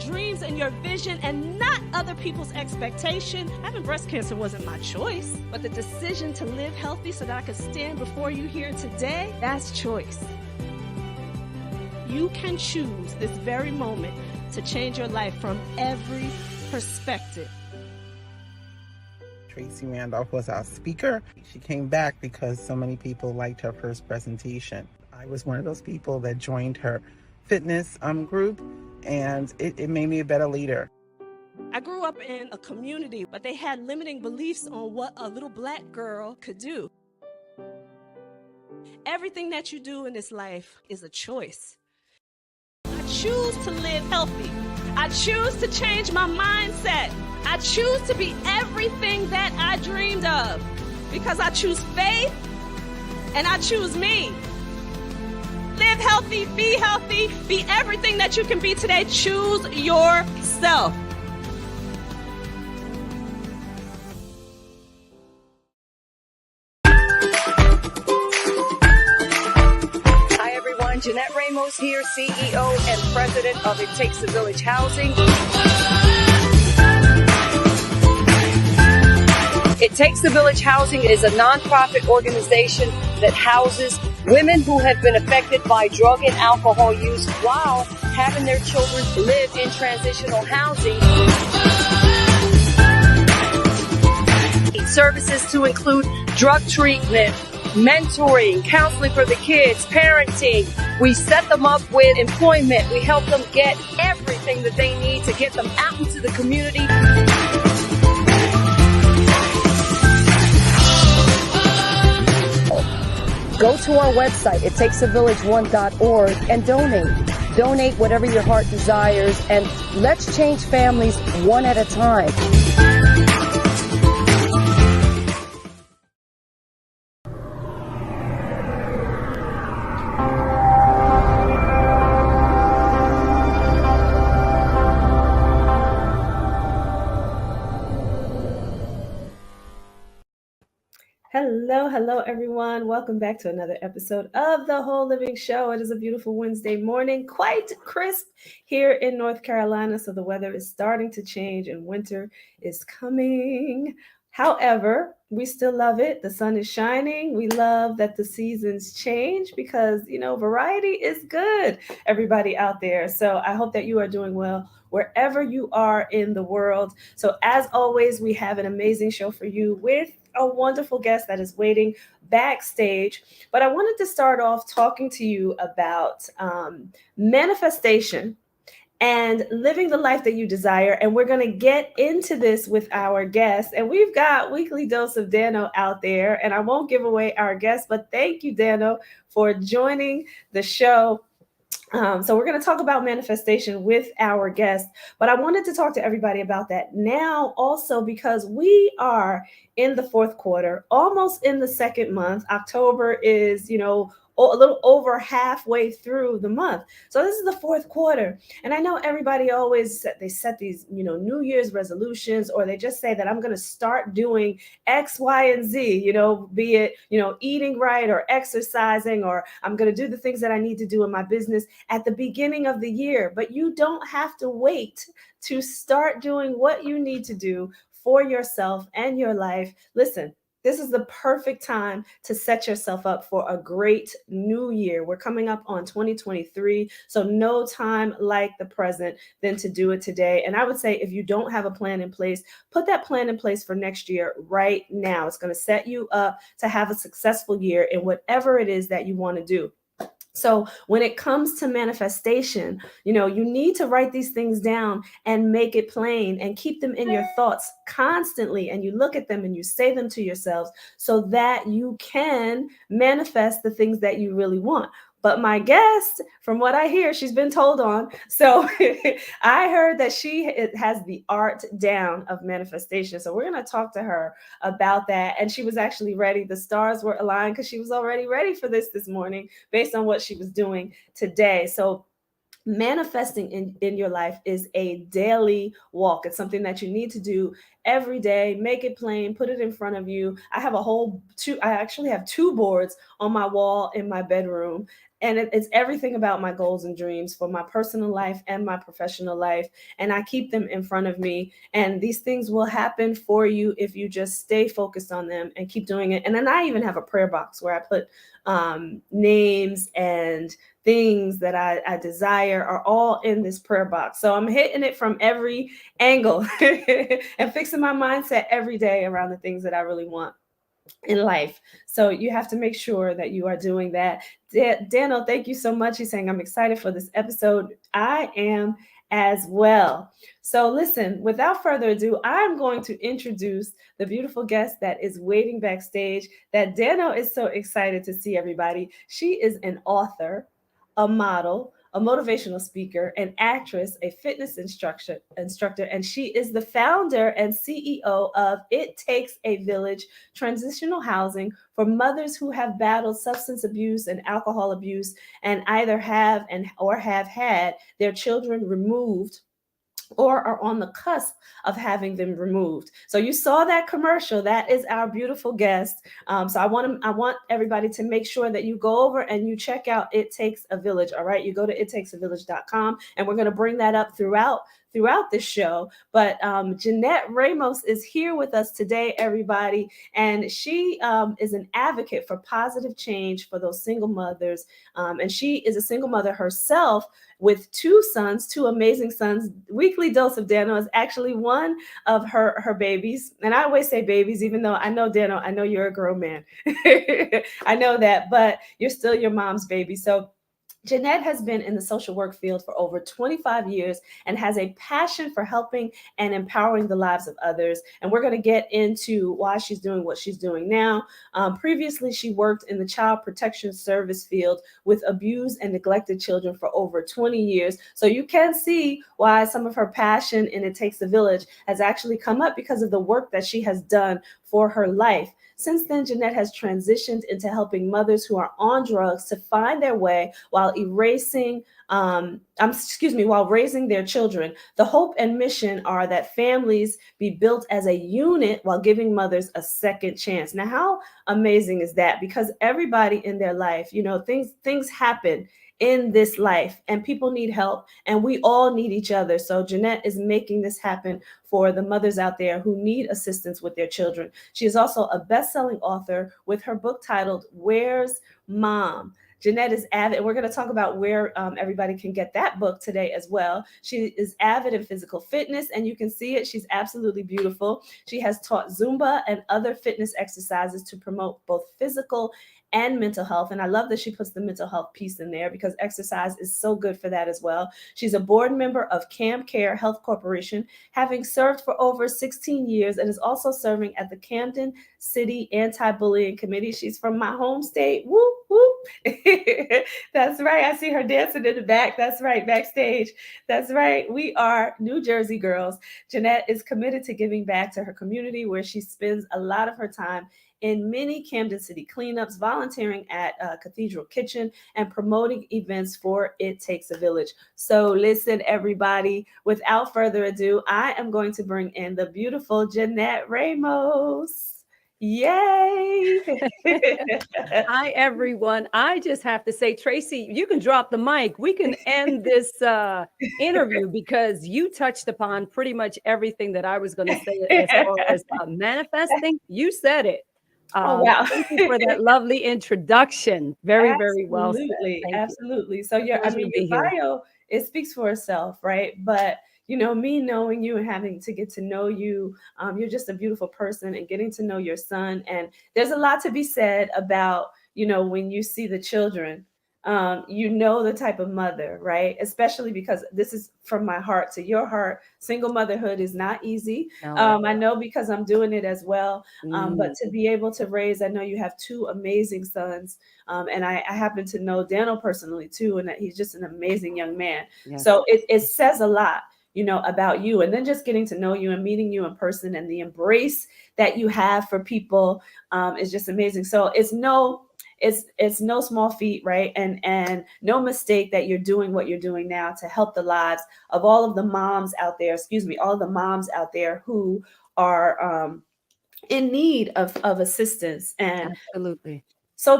dreams and your vision and not other people's expectation. Having breast cancer wasn't my choice, but the decision to live healthy so that I could stand before you here today, that's choice. You can choose this very moment to change your life from every perspective. Tracy Randolph was our speaker. She came back because so many people liked her first presentation. I was one of those people that joined her fitness group, and it made me a better leader. I grew up in a community, but they had limiting beliefs on what a little black girl could do. Everything that you do in this life is a choice. I choose to live healthy. I choose to change my mindset. I choose to be everything that I dreamed of because I choose faith and I choose me. Live healthy, be everything that you can be today. Choose yourself. Hi everyone, Jannette Ramos here, CEO and President of It Takes a Village Housing. It Takes a Village Housing is a nonprofit organization that houses women who have been affected by drug and alcohol use while having their children live in transitional housing. Services to include drug treatment, mentoring, counseling for the kids, parenting. We set them up with employment. We help them get everything that they need to get them out into the community. Go to our website, ittakesavillage1.org, and donate. Donate whatever your heart desires, and let's change families one at a time. Hello, everyone. Welcome back to another episode of The Whole Living Show. It is a beautiful Wednesday morning, quite crisp here in North Carolina, so the weather is starting to change and winter is coming. However, we still love it. The sun is shining. We love that the seasons change because, variety is good, everybody out there. So I hope that you are doing well wherever you are in the world. So as always, we have an amazing show for you with a wonderful guest that is waiting backstage. But I wanted to start off talking to you about manifestation and living the life that you desire. And we're going to get into this with our guest. And we've got Weekly Dose of Dano out there. And I won't give away our guest, but thank you, Dano, for joining the show. So we're going to talk about manifestation with our guest, but I wanted to talk to everybody about that now also because we are in the fourth quarter, almost in the second month. October is, a little over halfway through the month. So this is the fourth quarter. And I know everybody always they set these, New Year's resolutions, or they just say that I'm going to start doing X, Y, and Z, be it, eating right or exercising, or I'm going to do the things that I need to do in my business at the beginning of the year. But you don't have to wait to start doing what you need to do for yourself and your life. Listen, this is the perfect time to set yourself up for a great new year. We're coming up on 2023, so no time like the present than to do it today. And I would say if you don't have a plan in place, put that plan in place for next year right now. It's going to set you up to have a successful year in whatever it is that you want to do. So when it comes to manifestation, you need to write these things down and make it plain and keep them in your thoughts constantly. And you look at them and you say them to yourselves so that you can manifest the things that you really want. But my guest, from what I hear, she's been told on. So I heard that she has the art down of manifestation. So we're going to talk to her about that. And she was actually ready. The stars were aligned because she was already ready for this morning based on what she was doing today. So manifesting in your life is a daily walk. It's something that you need to do every day. Make it plain, put it in front of you. I actually have two boards on my wall in my bedroom, and it's everything about my goals and dreams for my personal life and my professional life, and I keep them in front of me, and these things will happen for you if you just stay focused on them and keep doing it. And then I even have a prayer box where I put names and things that I desire are all in this prayer box. So I'm hitting it from every angle and fixing my mindset every day around the things that I really want in life. So you have to make sure that you are doing that. Daniel, thank you so much. He's saying, I'm excited for this episode. I am as well. So listen, without further ado, I'm going to introduce the beautiful guest that is waiting backstage that Daniel is so excited to see, everybody. She is an author, a model, a motivational speaker, an actress, a fitness instructor, and she is the founder and CEO of It Takes a Village Transitional Housing for mothers who have battled substance abuse and alcohol abuse and either have or have had their children removed or are on the cusp of having them removed. So you saw that commercial. That is our beautiful guest. So I want everybody to make sure that you go over and you check out It Takes a Village. All right, you go to ittakesavillage.com, and we're going to bring that up throughout this show. But Jannette Ramos is here with us today, everybody, and she is an advocate for positive change for those single mothers, and she is a single mother herself with two sons, two amazing sons. Weekly Dose of Dano is actually one of her babies. And I always say babies, even though I know, Dano, I know you're a grown man. I know that, but you're still your mom's baby. So Jannette has been in the social work field for over 25 years and has a passion for helping and empowering the lives of others. And we're going to get into why she's doing what she's doing now. Previously, she worked in the child protection service field with abused and neglected children for over 20 years. So you can see why some of her passion in It Takes a Village has actually come up because of the work that she has done for her life. Since then, Jannette has transitioned into helping mothers who are on drugs to find their way while while raising their children. The hope and mission are that families be built as a unit while giving mothers a second chance. Now, how amazing is that? Because everybody in their life, things happen in this life and people need help and we all need each other. So Jannette is making this happen for the mothers out there who need assistance with their children. She is also a best-selling author with her book titled Where's Mom? Jannette is avid, and we're going to talk about where everybody can get that book today as well. She is avid in physical fitness, and you can see it. She's absolutely beautiful. She has taught Zumba and other fitness exercises to promote both physical and mental health. And I love that she puts the mental health piece in there because exercise is so good for that as well. She's a board member of Cam Care Health Corporation, having served for over 16 years, and is also serving at the Camden City Anti-Bullying Committee. She's from my home state. Whoop, whoop. That's right. I see her dancing in the back. That's right. Backstage. That's right. We are New Jersey girls. Jannette is committed to giving back to her community where she spends a lot of her time in many Camden City cleanups, volunteering at Cathedral Kitchen, and promoting events for It Takes a Village. So listen, everybody, without further ado, I am going to bring in the beautiful Jannette Ramos. Yay! Hi, everyone. I just have to say, Tracy, you can drop the mic. We can end this interview because you touched upon pretty much everything that I was going to say as far as manifesting. You said it. Oh, wow. Thank you for that lovely introduction. Very, very well said. Absolutely, Thank you. absolutely. So Pleasure to be your here. bio, it speaks for itself, right? But me knowing you and having to get to know you, you're just a beautiful person, and getting to know your son. And there's a lot to be said about, when you see the children, the type of mother, right? Especially because this is from my heart to your heart. Single motherhood is not easy. No. I know because I'm doing it as well. But to be able to raise, I know you have two amazing sons. And I happen to know Daniel personally too, and that he's just an amazing young man. Yes. So it says a lot, about you. And then just getting to know you and meeting you in person, and the embrace that you have for people is just amazing. So it's no small feat, right? And no mistake that you're doing what you're doing now to help the lives of all of the moms out there, excuse me, all of the moms out there who are in need of assistance. And Absolutely. so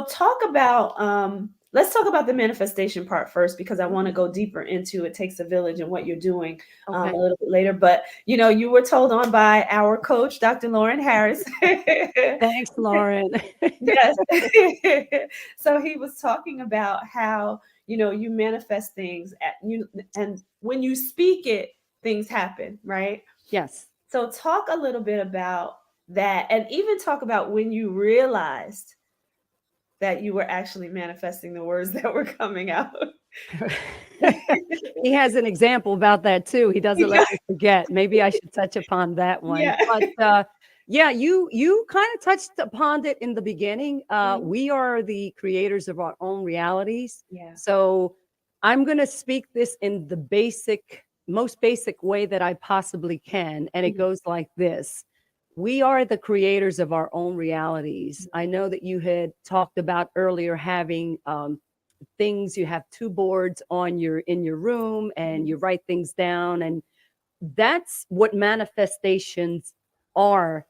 let's talk about the manifestation part first, because I want to go deeper into It Takes a Village and what you're doing a Okay. little bit later. But you were told on by our coach, Dr. Lauren Harris. Thanks, Lauren. Yes. So he was talking about how, you manifest things and when you speak it, things happen, right? Yes. So talk a little bit about that, and even talk about when you realized that you were actually manifesting the words that were coming out. He has an example about that too. He doesn't let me forget. Maybe I should touch upon that one. Yeah. But yeah, you kind of touched upon it in the beginning. We are the creators of our own realities. Yeah. So I'm going to speak this in the most basic way that I possibly can. And it goes like this. We are the creators of our own realities. I know that you had talked about earlier having things. You have 2 boards in your room, and you write things down, and that's what manifestations are.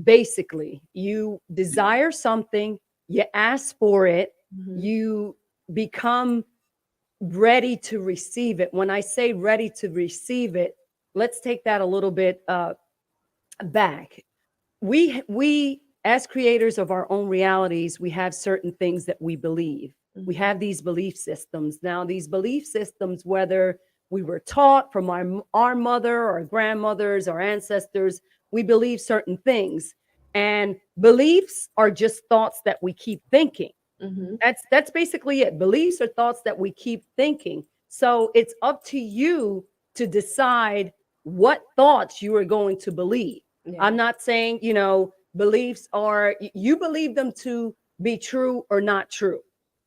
Basically, you desire something, you ask for it, you become ready to receive it. When I say ready to receive it, let's take that a little bit back. We as creators of our own realities, we have certain things that we believe. We have these belief systems. Now, these belief systems, whether we were taught from our mother, our grandmothers, our ancestors, we believe certain things. And beliefs are just thoughts that we keep thinking. That's basically it. Beliefs are thoughts that we keep thinking. So it's up to you to decide what thoughts you are going to believe. Yeah. I'm not saying, beliefs are, you believe them to be true or not true.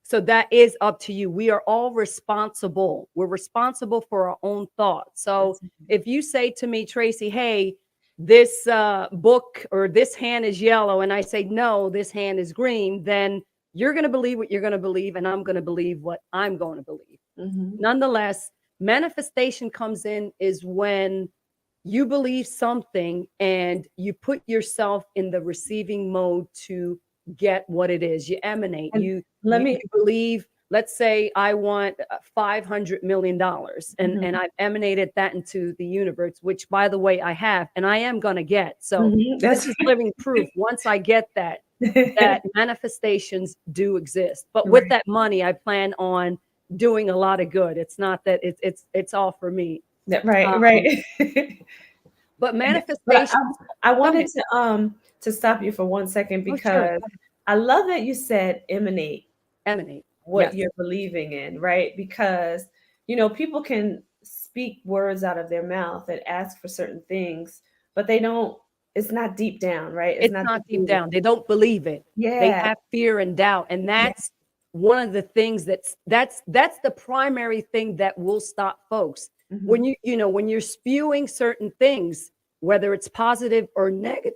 So that is up to you. We are all responsible. We're responsible for our own thoughts. So if you say to me, Tracy, hey, this book or this hand is yellow, and I say, no, this hand is green, then you're going to believe what you're going to believe, and I'm going to believe what I'm going to believe. Nonetheless, manifestation comes in is when you believe something and you put yourself in the receiving mode to get what it is. You emanate. You believe, let's say I want $500 million, and I've emanated that into the universe, which, by the way, I have, and I am going to get. So this is living proof. Once I get that manifestations do exist. But with that money, I plan on doing a lot of good. It's not that it's all for me. Right. But manifestation. I wanted to stop you for 1 second, because I love that you said emanate what you're believing in, right? Because people can speak words out of their mouth and ask for certain things, but it's not deep down, right? It's not deep down. They don't believe it. They have fear and doubt. And that's one of the things that's the primary thing that will stop folks. When when you're spewing certain things, whether it's positive or negative,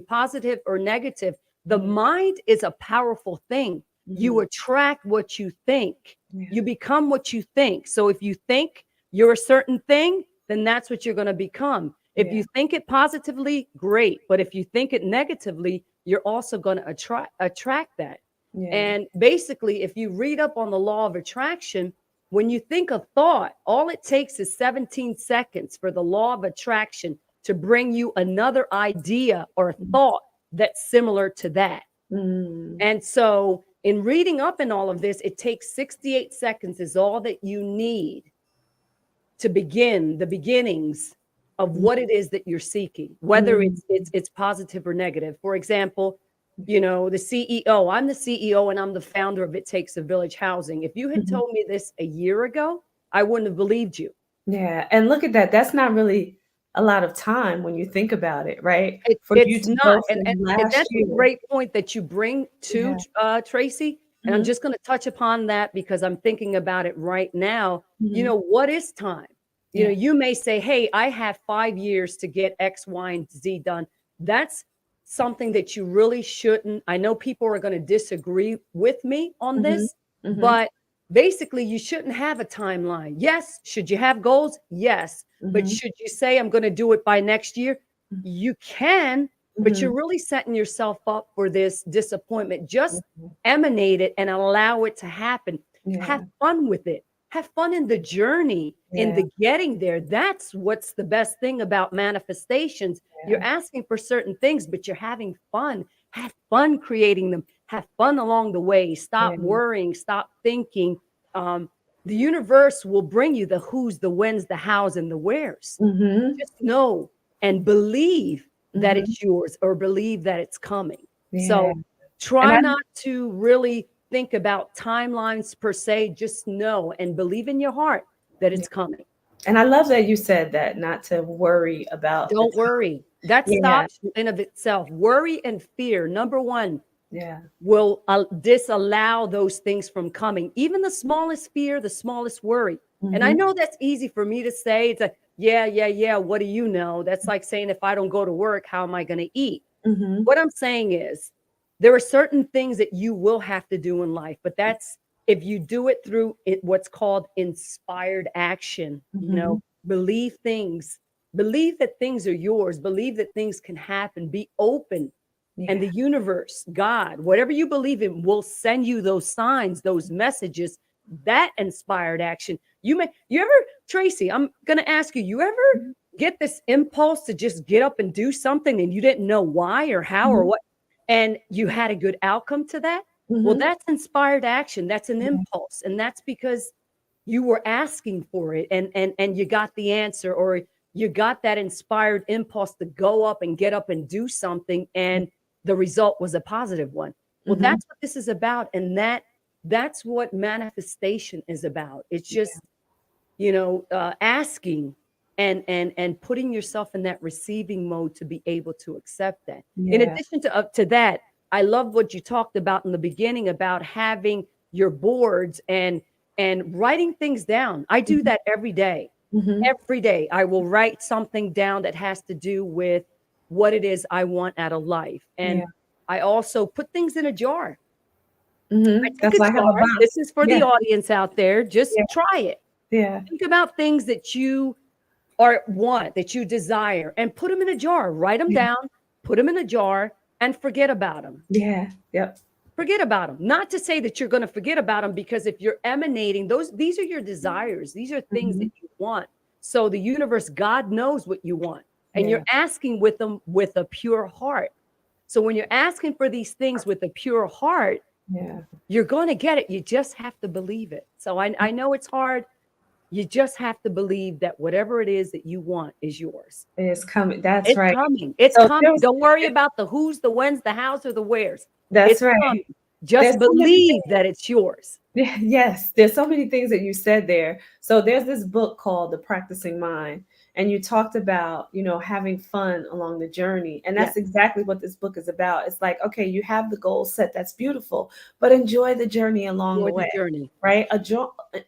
positive or negative, the mind is a powerful thing. You attract what you think. You become what you think. So if you think you're a certain thing, then that's what you're going to become. If you think it positively, great. But if you think it negatively, you're also going to attract that. And basically, if you read up on the law of attraction, when you think a thought, all it takes is 17 seconds for the law of attraction to bring you another idea or thought that's similar to that. And so in reading up in all of this, it takes 68 seconds is all that you need to begin the beginnings of what it is that you're seeking, whether it's positive or negative. For example, the CEO, I'm the CEO and I'm the founder of It Takes a Village Housing. If you had told me this a year ago, I wouldn't have believed you. Yeah. And look at that. That's not really a lot of time when you think about it, right? It's not. And that's a great point that you bring to Tracy. And I'm just going to touch upon that because I'm thinking about it right now. What is time? You may say, hey, I have 5 years to get X, Y, and Z done. That's something that you really shouldn't. I know people are going to disagree with me on Mm-hmm. this, Mm-hmm. but basically, you shouldn't have a timeline. Yes. Should you have goals? Yes. But Mm-hmm. should you say, I'm going to do it by next year? You can, but Mm-hmm. you're really setting yourself up for this disappointment. Just Mm-hmm. emanate it and allow it to happen. Have Yeah. fun with it. Have fun in the journey, in Yeah. the getting there. That's what's the best thing about manifestations. Yeah. You're asking for certain things, but you're having fun. Have fun creating them. Have fun along the way. Stop Yeah. worrying. Stop thinking. Um, the universe will bring you the who's, the whens, the hows, and the wheres. Mm-hmm. Just know and believe that Mm-hmm. it's yours, or believe that it's coming. Yeah. So And try I not to really think about timelines per se. Just know and believe in your heart that yeah. it's coming. And I love that you said that, not to worry about the Don't time. worry. That Yeah. stops you in of itself. Worry and fear, number one, Yeah. will disallow those things from coming. Even the smallest fear, the smallest worry. And I Mm-hmm. know that's easy for me to say. It's like, yeah, yeah, yeah. What do you know? That's like saying, if I don't go to work, how am I going to eat? Mm-hmm. What I'm saying is, there are certain things that you will have to do in life, but that's if you do it through what's called inspired action. Mm-hmm. Believe things, believe that things are yours, believe that things can happen, be open. And Yeah. the universe, God, whatever you believe in, will send you those signs, those messages, that inspired action. You ever, Tracy, I'm going to ask you, you ever get this impulse to just get up and do something and you didn't know why or how or Mm-hmm. what, and you had a good outcome to that? Well, Mm-hmm. that's inspired action. That's an Yeah. impulse. And that's because you were asking for it, and you got the answer, or you got that inspired impulse to go up and get up and do something, and the result was a positive one. Well, Mm-hmm. that's what this is about, and that's what manifestation is about. It's just, asking and putting yourself in that receiving mode to be able to accept that. In Yeah. addition to up to that, I love what you talked about in the beginning about having your boards and writing things down. I do that every day. Mm-hmm. Every day I will write something down that has to do with what it is I want out of life. And Yeah. I also put things in a jar. I Mm-hmm. take That's a why I have a jar. box. This is for Yeah. the audience out there. Just Yeah. try it. Yeah. Think about things that you or want, that you desire, and put them in a jar. Write them Yeah. down, put them in a jar, and forget about them. Yeah. Yep. Forget about them. Not to say that you're going to forget about them, because if you're emanating these are your desires. These are things Mm-hmm. that you want. So the universe, God knows what you want, and Yeah. you're asking with them with a pure heart. So when you're asking for these things with a pure heart, Yeah. you're going to get it. You just have to believe it. So I know it's hard. You just have to believe that whatever it is that you want is yours. It's coming. That's It's right. coming. It's So coming. there's Don't worry about the who's, the when's, the how's, or the where's. that's It's right. coming. Just There's so many believe that it's yours. Yes, there's so many things that you said there. So there's this book called The Practicing Mind, and you talked about, having fun along the journey. And Yes. that's exactly what this book is about. It's like, okay, you have the goal set, that's beautiful, but enjoy the journey along Enjoy the the way, journey. right?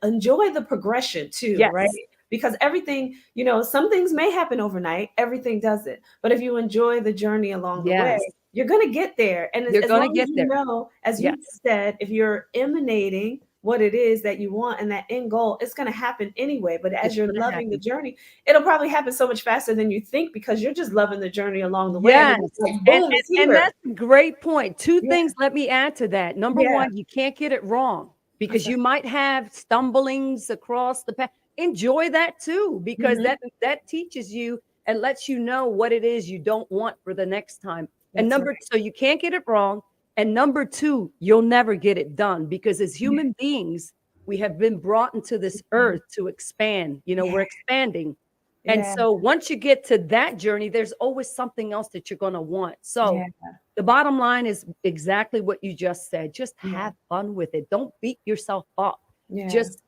Enjoy the progression too, right? Yes. Because everything, some things may happen overnight, everything doesn't. But if you enjoy the journey along the way, Yes. you're going to get there. And You're as going to long as get there. as you Yes. said, if you're emanating what it is that you want and that end goal, it's going to happen anyway. But as It's you're going to loving the happen. journey, it'll probably happen so much faster than you think, because you're just loving the journey along the way. And then Yes. it's like, And, boom, and, it's and here. that's a great point. Two Yeah. things, let me add to that. Number Yeah. one, you can't get it wrong, because That's right. you might have stumblings across the path. Enjoy that too, because Mhm. that teaches you and lets you know what it is you don't want for the next time. And That's right. so you can't get it wrong. And number two, you'll never get it done, because as Yeah. human beings, we have been brought into this earth to expand. Yeah. We're expanding. And Yeah. so once you get to that journey, there's always something else that you're going to want. So Yeah. the bottom line is exactly what you just said. Just Yeah. have fun with it. Don't beat yourself up. Yeah. Just,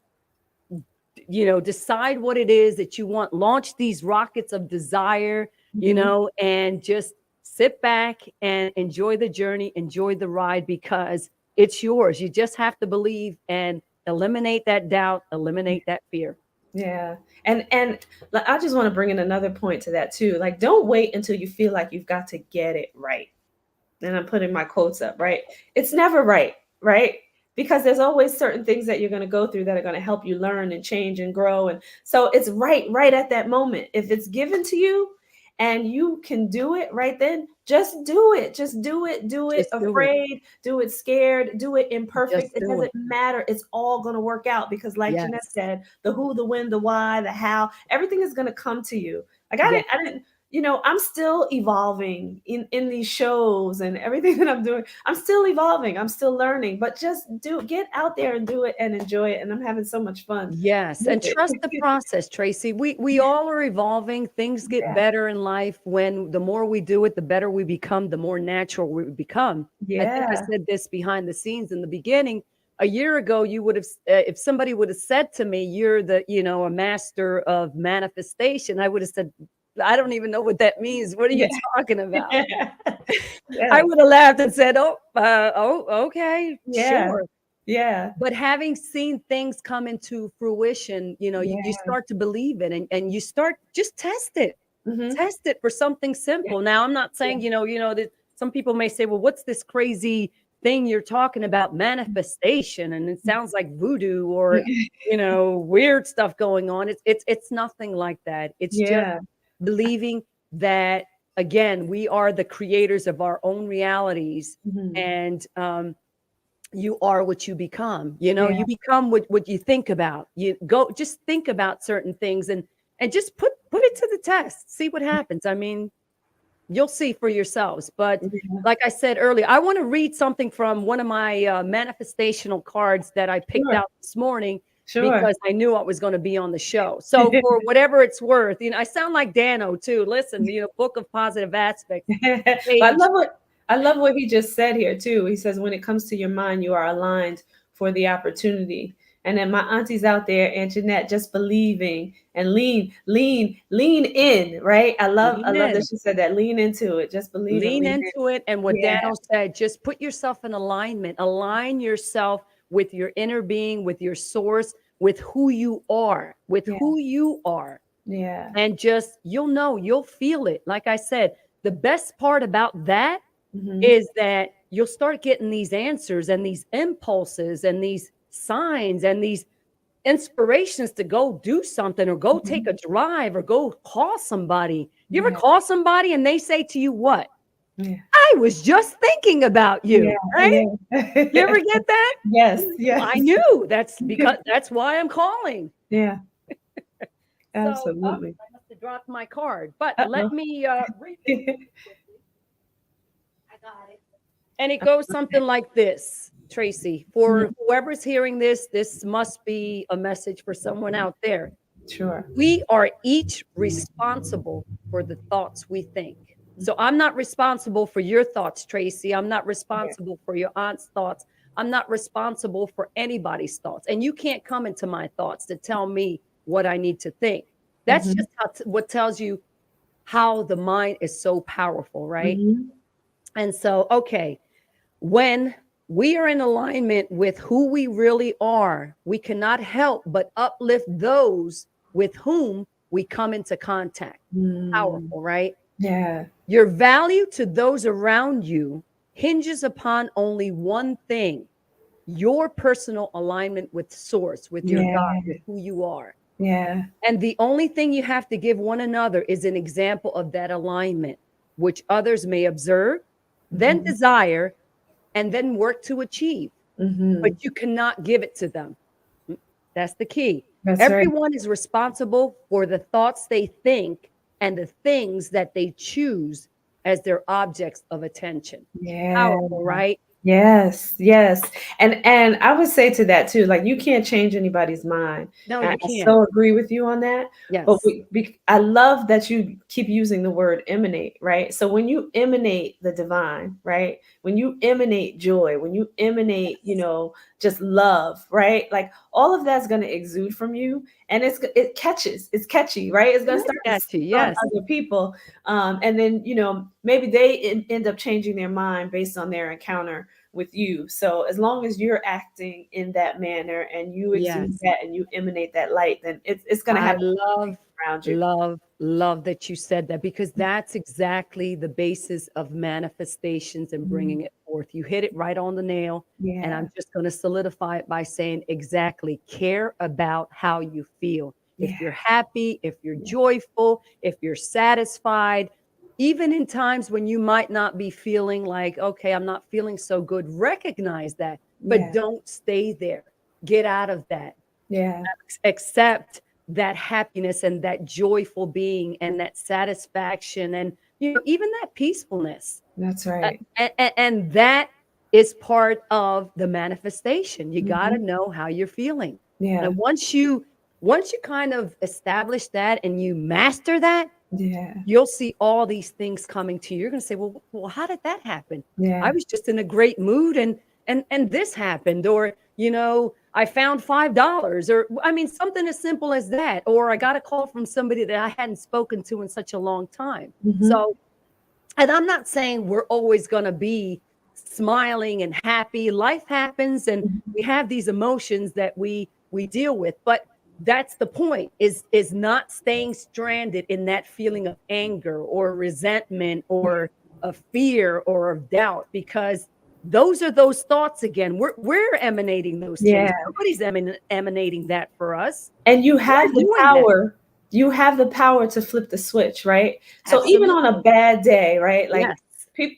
decide what it is that you want. Launch these rockets of desire, Mhm. and just sit back and enjoy the journey, enjoy the ride, because it's yours. You just have to believe and eliminate that doubt, eliminate that fear. Yeah. And like, I just want to bring in another point to that too. Like, don't wait until you feel like you've got to get it right. and I'm putting my quotes up, right? It's never right, right? Because there's always certain things that you're going to go through that are going to help you learn and change and grow. And so it's right at that moment. If it's given to you and you can do it right then, just do it. Just do it. Do it Just do it. afraid, do it scared, do it Just imperfect. It do it. doesn't matter. It's all going to work out because, like Jannette Yes. said, the who, the when, the why, the how, everything is going to come to you. Like Yeah. I didn't, I'm still evolving in these shows and everything that I'm doing. I'm still evolving. I'm still learning, but just get out there and do it and enjoy it. And I'm having so much fun Yes, with and it. trust the process, Tracy. We all are evolving. Things get Yeah. better in life when the more we do it, the better we become, the more natural we become. I think I Yeah. said this behind the scenes in the beginning. A year ago, you would have, if somebody would have said to me, "You're a master of manifestation," I would have said, "I don't even know what that means. What are you Yeah. talking about?" I Yes. would have laughed and said, "Oh, okay, Yeah. sure." Yeah. But having seen things come into fruition, you Yeah. start to believe it, and you start, just test it. Hmm. Test it for something Yeah. simple. Now, I'm not saying, that some people may say, well, what's this crazy thing you're talking about, manifestation? And it sounds like voodoo or, weird stuff going on. It's nothing like that. It's just Yeah. believing that, again, we are the creators of our own realities, Hmm. and you are what you become. Yeah. You become what you think about. You go, just think about certain things, and just put it to the test, see what happens. I mean, you'll see for yourselves. But Yeah. like I said earlier, I want to read something from one of my manifestational cards that I picked Sure. out this morning, Sure. because I knew I was going to be on the show. So for whatever it's worth, I sound like Dano too. Listen, Book of Positive Aspects, But page. I love what he just said here too. He says when it comes to your mind, you are aligned for the opportunity. And then my aunties out there and Jeanette just believing and lean in, right? I Lean love that in. she said that. Lean into it. Just believe and Lean lean into it. And in. what Yeah, Dano said, just put yourself in alignment. Align yourself with your inner being, with your source, with who you are, with yeah, who you are. yeah. And just, you'll feel it. Like I said, the best part about that Hmm. is that you'll start getting these answers and these impulses and these signs and these inspirations to go do something or go take Hmm. a drive or go call somebody. You ever Yeah, call somebody and they say to you, what? yeah, I was just thinking about yeah, you, right? You yeah. ever get that? Yes, yes. I knew, that's why I'm calling. Yeah, So, absolutely. I must have dropped my card, but let Uh-oh. me read this. I got it. And it goes something like this, Tracy. For whoever's hearing this, this must be a message for someone out there. Sure. We are each responsible for the thoughts we think. So I'm not responsible for your thoughts, Tracy. I'm not Yeah. responsible for your aunt's thoughts. I'm not responsible for anybody's thoughts. And you can't come into my thoughts to tell me what I need to think. That's Hmm. just what tells you how the mind is so powerful, right? Hmm. And so, okay, when we are in alignment with who we really are, we cannot help but uplift those with whom we come into contact. Mm. Powerful, right? Yeah. Your value to those around you hinges upon only one thing: your personal alignment with source, with your God, Yeah. with who you are. Yeah. And the only thing you have to give one another is an example of that alignment, which others may observe, then Hmm. desire, and then work to achieve. But Hmm. you cannot give it to them. That's the key. That's right. Everyone is responsible for the thoughts they think and the things that they choose as their objects of attention. Yeah. Powerful, right? Yes, yes. And I would say to that too, like you can't change anybody's mind. No, And you I can't. so agree with you on that. But Yes. I love that you keep using the word emanate, right? So when you emanate the divine, right? When you emanate joy, when you emanate, Yes. just love, right? Like all of that's going to exude from you, and it's catchy, right? It's It going to is start to catchy. stick on Yes. other people, and then maybe they end up changing their mind based on their encounter with you. So as long as you're acting in that manner and you exude Yes. that and you emanate that light, then it's going to I have love, around you. love, love that you said that, because that's exactly the basis of manifestations and bringing it forth. You hit it right on the nail. And Yeah. I'm just going to solidify it by saying exactly, care about how you feel. If Yeah. you're happy, if you're joyful, if you're satisfied, even in times when you might not be feeling like, okay, I'm not feeling so good, recognize that, but Yeah. don't stay there. Get out of that. Yeah. Accept that happiness and that joyful being and that satisfaction and, even that peacefulness. That's right. And that is part of the manifestation. You got to Mhm. know how you're feeling. Yeah. And once you kind of establish that and you master that, Yeah. you'll see all these things coming to you. You're going to say, well, how did that happen? Yeah. I was just in a great mood and this happened, or, I found $5, or I mean, something as simple as that, or I got a call from somebody that I hadn't spoken to in such a long time. Mhm. So, and I'm not saying we're always going to be smiling and happy. Life happens and Mhm. we have these emotions that we deal with, but that's the point, is not staying stranded in that feeling of anger or resentment or of fear or of doubt, because those are those thoughts again. We're emanating those things. Yeah. Nobody's emanating that for us. And you We're have the doing that. power. You have the power to flip the switch, right? So even on a Absolutely. bad day, right? Like Yes,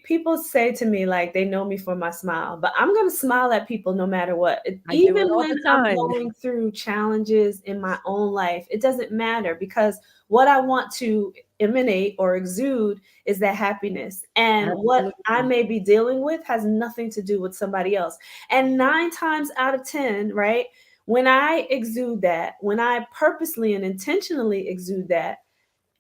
people say to me, like they know me for my smile, but I'm gonna smile at people no matter what. I do Even it all when the I'm time. going through challenges in my own life, it doesn't matter because what I want to emanate or exude is that happiness. And what I Absolutely. may be dealing with has nothing to do with somebody else. And 9 times out of 10, right? When I exude that, when I purposely and intentionally exude that,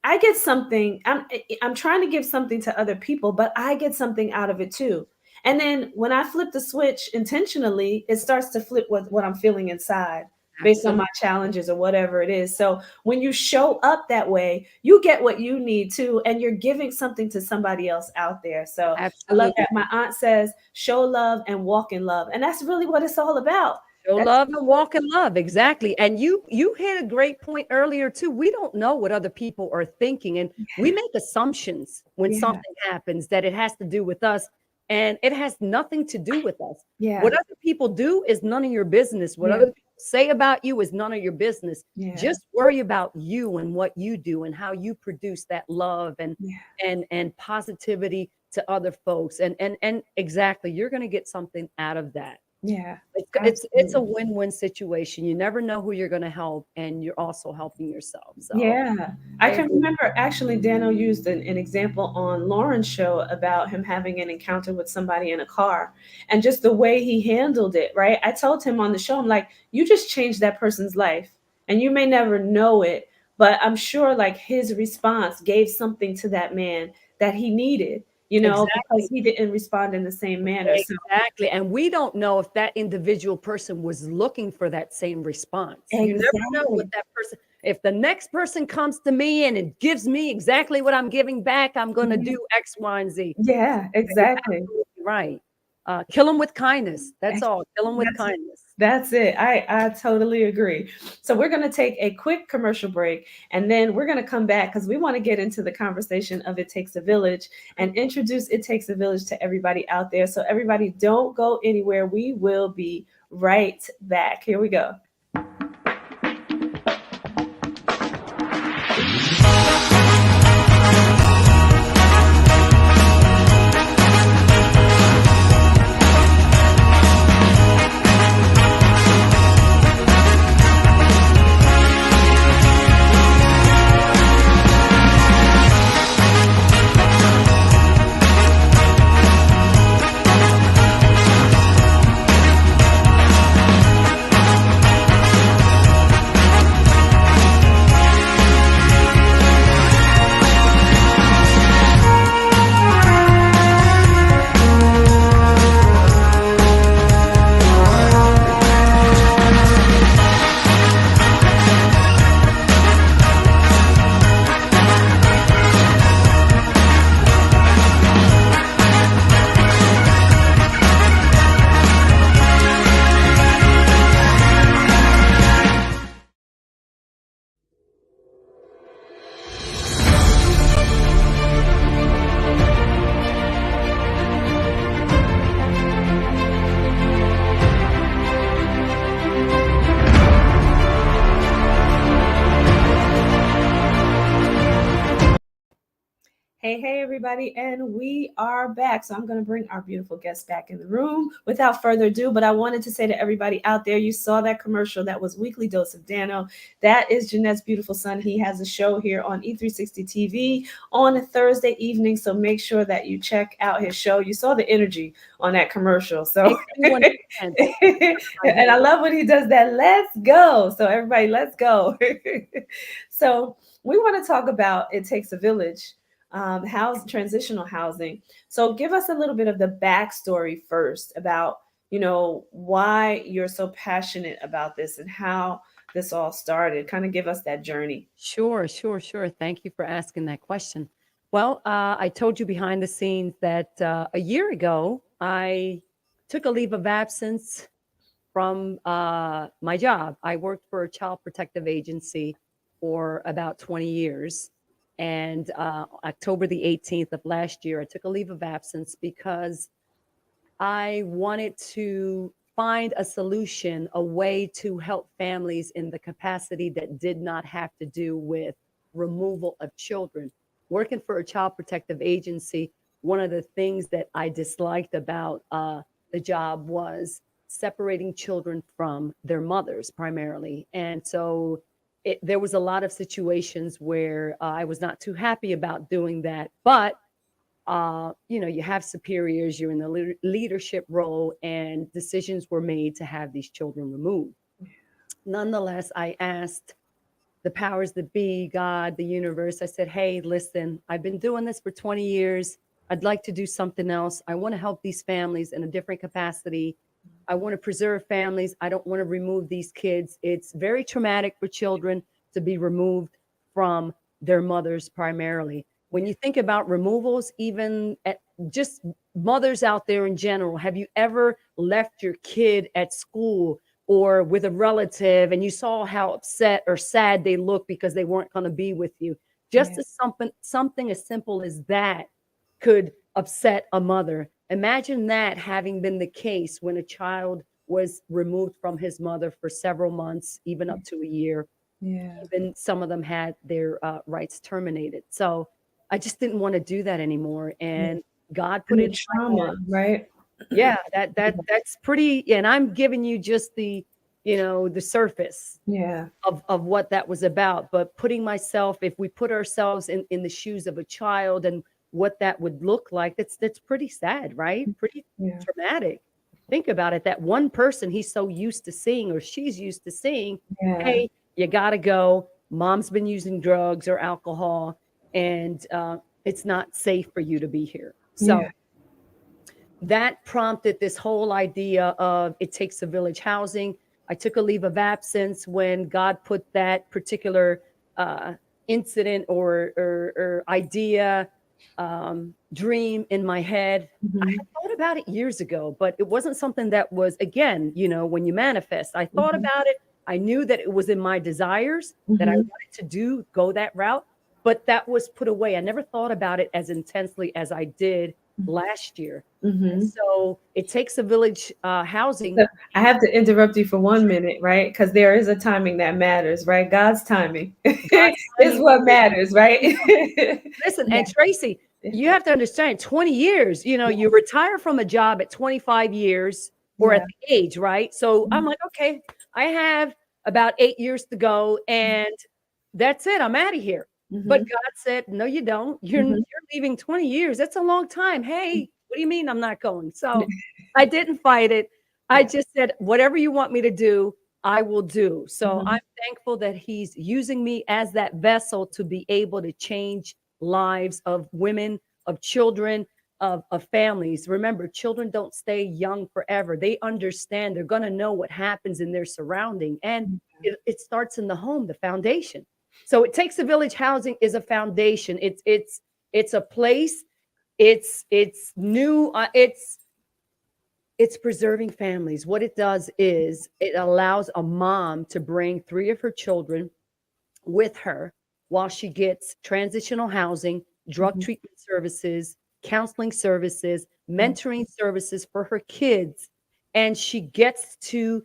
I get something. I'm trying to give something to other people, but I get something out of it too. And then when I flip the switch intentionally, it starts to flip what I'm feeling inside based on my Absolutely. challenges or whatever it is. So when you show up that way, you get what you need too, and you're giving something to somebody else out there. So I love Absolutely. that. My aunt says, show love and walk in love. And that's really what it's all about. Show That's love and walk in love. Exactly. And you hit a great point earlier too. We don't know what other people are thinking. And we make assumptions when yeah, something happens that it has to do with us. And it has nothing to do with us. What yeah, other people do is none of your business. What yeah, other people say about you is none of your business. yeah, Just worry about you and what you do and how you produce that love and yeah, and positivity to other folks. And exactly, you're going to get something out of that. yeah. It's a Absolutely. win-win situation. You never know who you're going to help, and you're also helping yourself. So Yeah. I I can agree. remember actually Dano used an example on Lauren's show about him having an encounter with somebody in a car and just the way he handled it, right? I told him on the show, I'm like, you just changed that person's life and you may never know it, but I'm sure like his response gave something to that man that he needed, because Exactly. he didn't respond in the same manner. So Exactly. And we don't know if that individual person was looking for that same response. You never know what exactly. that person, if the next person comes to me and it gives me exactly what I'm giving back, I'm going to Yeah, do X, Y, and Z. yeah, You're exactly. absolutely right. Kill them with kindness. That's all. Kill them with That's it. kindness. That's it. I totally agree. So we're going to take a quick commercial break and then we're going to come back because we want to get into the conversation of It Takes a Village and introduce It Takes a Village to everybody out there. So everybody don't go anywhere. We will be right back. Here we go. Hey, hey, everybody, and we are back. So I'm going to bring our beautiful guest back in the room without further ado. But I wanted to say to everybody out there, you saw that commercial. That was Weekly Dose of Dano. That is Jannette's beautiful son. He has a show here on E360 TV on a Thursday evening. So make sure that you check out his show. You saw the energy on that commercial. So, Makes me want to dance. and I love when he does that. Let's go. So, everybody, let's go. So, we want to talk about It Takes a Village, transitional housing. So give us a little bit of the backstory first about, why you're so passionate about this and how this all started. Kind of give us that journey. Sure, sure, sure. Thank you for asking that question. Well, I told you behind the scenes that a year ago, I took a leave of absence from my job. I worked for a child protective agency for about 20 years. And October the 18th of last year, I took a leave of absence because I wanted to find a solution, a way to help families in the capacity that did not have to do with removal of children. Working for a child protective agency, one of the things that I disliked about the job was separating children from their mothers primarily. And so there was a lot of situations where I was not too happy about doing that. But you have superiors, you're in the leadership role, and decisions were made to have these children removed. Nonetheless, I asked the powers that be, God, the universe, I said, hey, listen, I've been doing this for 20 years. I'd like to do something else. I want to help these families in a different capacity. I want to preserve families. I don't want to remove these kids. It's very traumatic for children to be removed from their mothers primarily. When you think about removals, even just mothers out there in general, have you ever left your kid at school or with a relative and you saw how upset or sad they looked because they weren't going to be with you? Just as something as simple as that could upset a mother. Imagine that having been the case when a child was removed from his mother for several months, even up to a year. Yeah. Even some of them had their rights terminated. So I just didn't want to do that anymore. And God put it in my heart. Trauma, right? Yeah, that's pretty. And I'm giving you just the surface Yeah. of what that was about. But putting myself, if we put ourselves in the shoes of a child and what that would look like, that's pretty sad, right? Pretty traumatic. Think about it. That one person he's so used to seeing or she's used to seeing, hey, you got to go. Mom's been using drugs or alcohol, and it's not safe for you to be here. So that prompted this whole idea of It Takes a Village housing. I took a leave of absence when God put that particular incident or idea, dream in my head. I had thought about it years ago, but it wasn't something that was, again, when you manifest, I thought about it. I knew that it was in my desires that I wanted to go that route, but that was put away. I never thought about it as intensely as I did last year. So It Takes a Village housing. So I have to interrupt you for 1 minute, right? Because there is a timing that matters, right? God's timing is what matters, right? Listen, and Tracy, you have to understand 20 years, you retire from a job at 25 years or at the age, right? So I'm like, okay, I have about 8 years to go and that's it. I'm out of here. But God said, no, you don't. You're leaving 20 years. That's a long time. Hey, what do you mean I'm not going? So I didn't fight it. I just said, whatever you want me to do, I will do. So I'm thankful that he's using me as that vessel to be able to change lives of women, of children, of families. Remember, children don't stay young forever. They understand. They're going to know what happens in their surrounding. And it starts in the home, the foundation. So It Takes a Village housing is a foundation. It's a place. It's new. It's preserving families. What it does is it allows a mom to bring 3 of her children with her while she gets transitional housing, drug treatment services, counseling services, mentoring services for her kids. And she gets to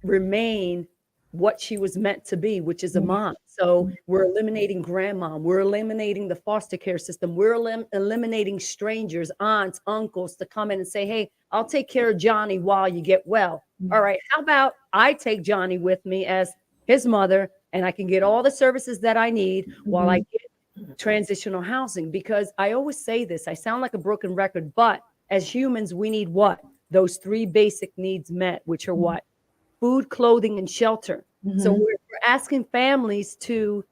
remain what she was meant to be, which is a mom. So we're eliminating grandma. We're eliminating the foster care system. We're eliminating strangers, aunts, uncles to come in and say, hey, I'll take care of Johnny while you get well. All right. How about I take Johnny with me as his mother and I can get all the services that I need while I get transitional housing? Because I always say this, I sound like a broken record, but as humans, we need what? Those three basic needs met, which are what? Food, clothing, and shelter. So we're asking families to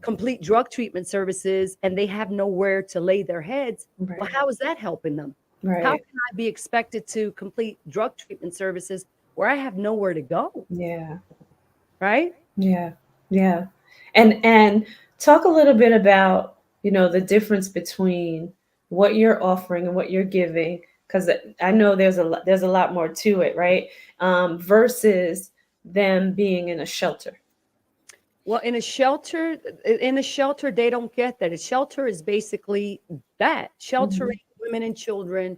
complete drug treatment services and they have nowhere to lay their heads. Right. Well, how is that helping them? Right. How can I be expected to complete drug treatment services where I have nowhere to go? Yeah. Right? Yeah. Yeah. And talk a little bit about, the difference between what you're offering and what you're giving, because I know there's a lot more to it, right? Versus them being in a shelter. Well, in a shelter, they don't get that. A shelter is basically that, sheltering women and children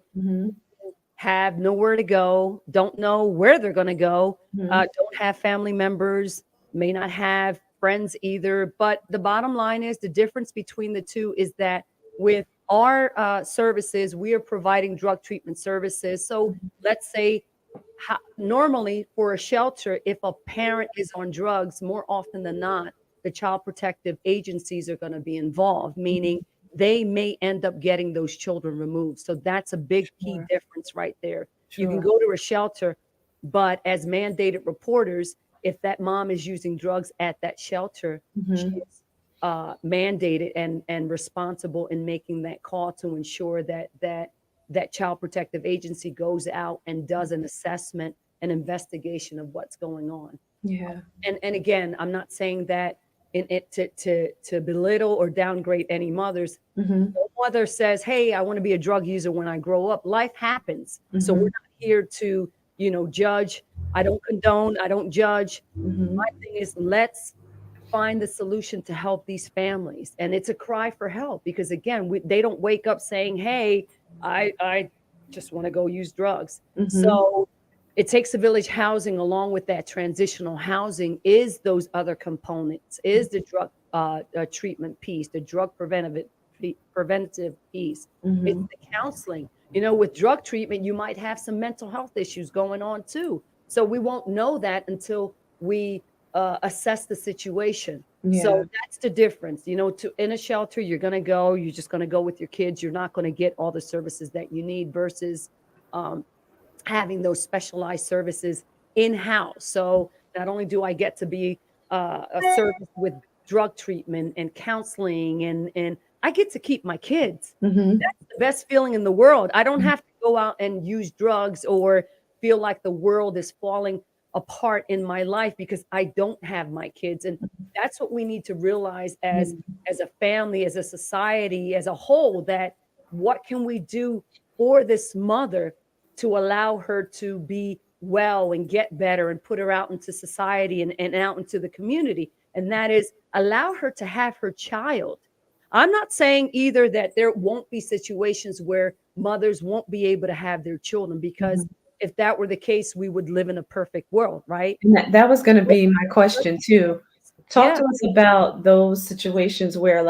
have nowhere to go, don't know where they're going to go, don't have family members, may not have friends either. But the bottom line is the difference between the two is that with our services, we are providing drug treatment services. So let's say normally for a shelter, if a parent is on drugs, more often than not, the child protective agencies are going to be involved, meaning they may end up getting those children removed. So that's a big key difference right there. You can go to a shelter, but as mandated reporters, if that mom is using drugs at that shelter, she is mandated and responsible in making that call to ensure that child protective agency goes out and does an assessment, an investigation of what's going on. Yeah. And again, I'm not saying that in it to belittle or downgrade any mothers. No mother says, hey, I want to be a drug user when I grow up. Life happens. So we're not here to, judge. I don't condone, I don't judge. My thing is, let's find the solution to help these families. And it's a cry for help because again, they don't wake up saying, hey, I just want to go use drugs. So it takes a village housing along with that transitional housing is those other components, is the drug treatment piece, the drug preventative piece. It's the counseling. With drug treatment, you might have some mental health issues going on too. So we won't know that until we assess the situation. So that's the difference. In a shelter, you're just going to go with your kids. You're not going to get all the services that you need versus having those specialized services in-house. So not only do I get to be a service with drug treatment and counseling and I get to keep my kids. That's the best feeling in the world. I don't have to go out and use drugs or feel like the world is falling apart in my life because I don't have my kids. And that's what we need to realize as a family, as a society, as a whole, that what can we do for this mother to allow her to be well and get better and put her out into society and out into the community. And that is allow her to have her child. I'm not saying either that there won't be situations where mothers won't be able to have their children, because if that were the case, we would live in a perfect world, right? And that was going to be my question too. Talk to us about those situations where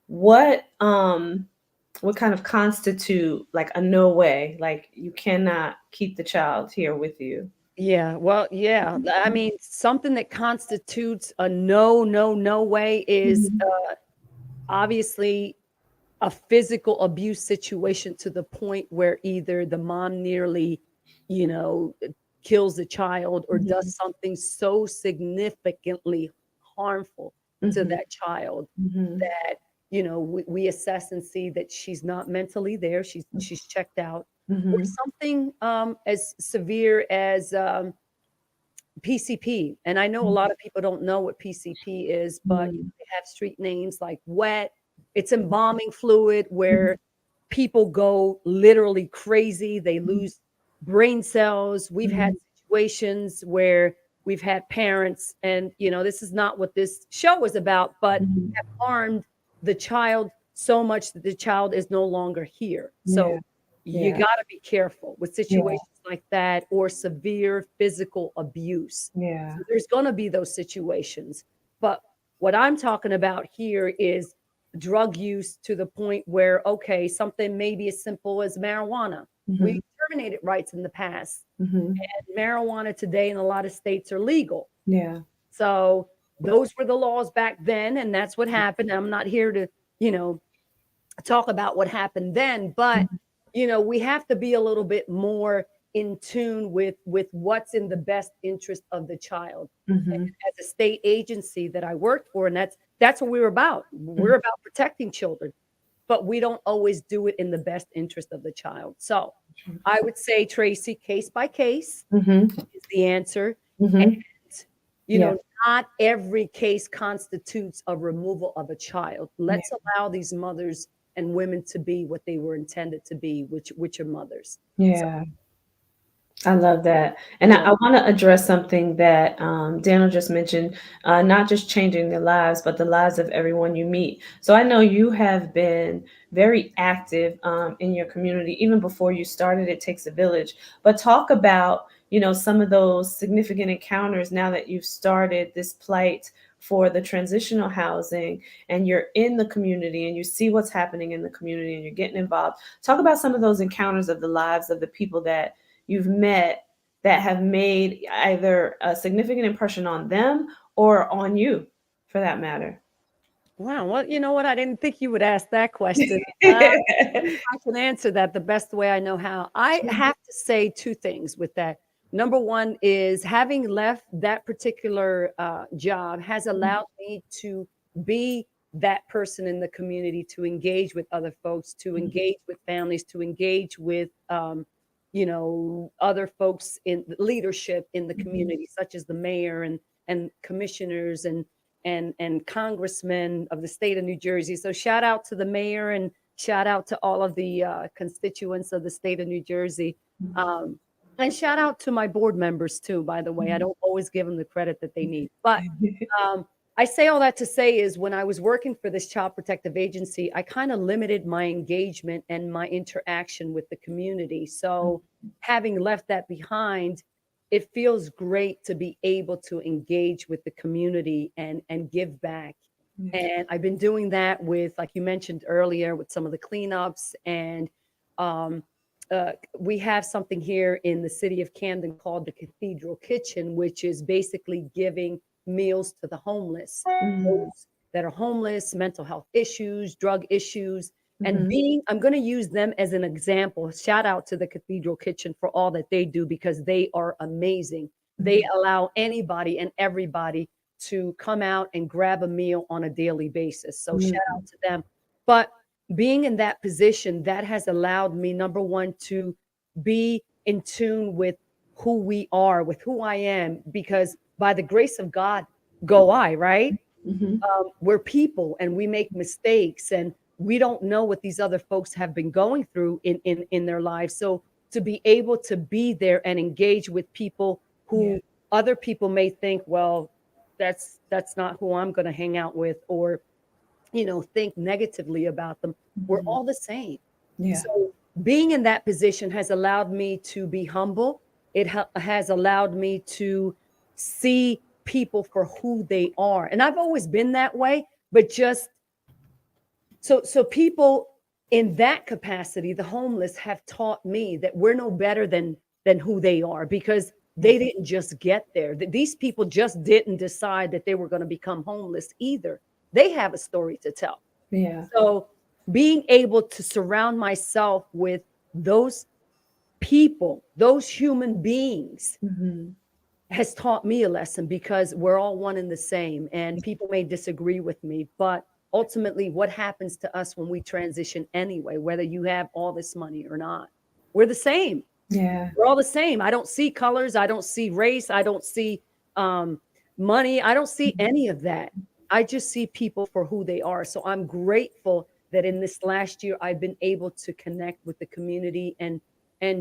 what kind of constitute like a no way, like you cannot keep the child here with you. Yeah, well, yeah. I mean, something that constitutes a no way is obviously a physical abuse situation to the point where either the mom nearly, kills the child or does something so significantly harmful to that child that, we assess and see that she's not mentally there. She's checked out. Or something as severe as PCP. And I know a lot of people don't know what PCP is, but they have street names like wet. It's embalming fluid where people go literally crazy. They lose brain cells. We've had situations where we've had parents, and this is not what this show is about, but have harmed the child so much that the child is no longer here. So you got to be careful with situations like that or severe physical abuse. Yeah. So there's going to be those situations, but What I'm talking about here is drug use to the point where, okay, something maybe as simple as marijuana. We terminated rights in the past. And marijuana today in a lot of states are legal. Yeah. So those were the laws back then, and that's what happened. I'm not here to, you know, talk about what happened then, but we have to be a little bit more in tune with what's in the best interest of the child. And as a state agency that I worked for, and that's what we were about. We're about protecting children, but we don't always do it in the best interest of the child. So I would say, Tracy, case by case is the answer. And not every case constitutes a removal of a child. Let's allow these mothers and women to be what they were intended to be, which are mothers. Yeah. I love that. And I want to address something that Daniel just mentioned, not just changing their lives, but the lives of everyone you meet. So I know you have been very active in your community, even before you started It Takes a Village. But talk about, some of those significant encounters now that you've started this plight for the transitional housing and you're in the community and you see what's happening in the community and you're getting involved. Talk about some of those encounters of the lives of the people that you've met that have made either a significant impression on them or on you, for that matter. Wow. Well, you know what? I didn't think you would ask that question. I can answer that the best way I know how. I have to say two things with that. Number one is having left that particular job has allowed me to be that person in the community, to engage with other folks, to engage with families, to engage with other folks in leadership in the community, such as the mayor and commissioners and congressmen of the state of New Jersey. So shout out to the mayor and shout out to all of the constituents of the state of New Jersey. And shout out to my board members too, by the way. I don't always give them the credit that they need. But I say all that to say is when I was working for this child protective agency, I kind of limited my engagement and my interaction with the community. So having left that behind, it feels great to be able to engage with the community and give back. And I've been doing that with, like you mentioned earlier, with some of the cleanups. And we have something here in the city of Camden called the Cathedral Kitchen, which is basically giving meals to the homeless, those that are homeless, mental health issues, drug issues. And I'm going to use them as an example. Shout out to the Cathedral Kitchen for all that they do, because they are amazing. They allow anybody and everybody to come out and grab a meal on a daily basis. So shout out to them. But being in that position, that has allowed me, number one, to be in tune with who we are, with who I am, because by the grace of God, go I, right? We're people and we make mistakes and we don't know what these other folks have been going through in their lives. So to be able to be there and engage with people who other people may think, well, that's not who I'm going to hang out with, or think negatively about them. We're all the same. So being in that position has allowed me to be humble. It has allowed me to see people for who they are. And I've always been that way, but just so people in that capacity, the homeless, have taught me that we're no better than who they are, because they didn't just get there. These people just didn't decide that they were going to become homeless either. They have a story to tell. So being able to surround myself with those people, those human beings, has taught me a lesson, because we're all one and the same. And people may disagree with me, but ultimately what happens to us when we transition anyway, whether you have all this money or not, we're the same. We're all the same. I don't see colors. I don't see race. I don't see money. I don't see any of that. I just see people for who they are. So I'm grateful that in this last year, I've been able to connect with the community and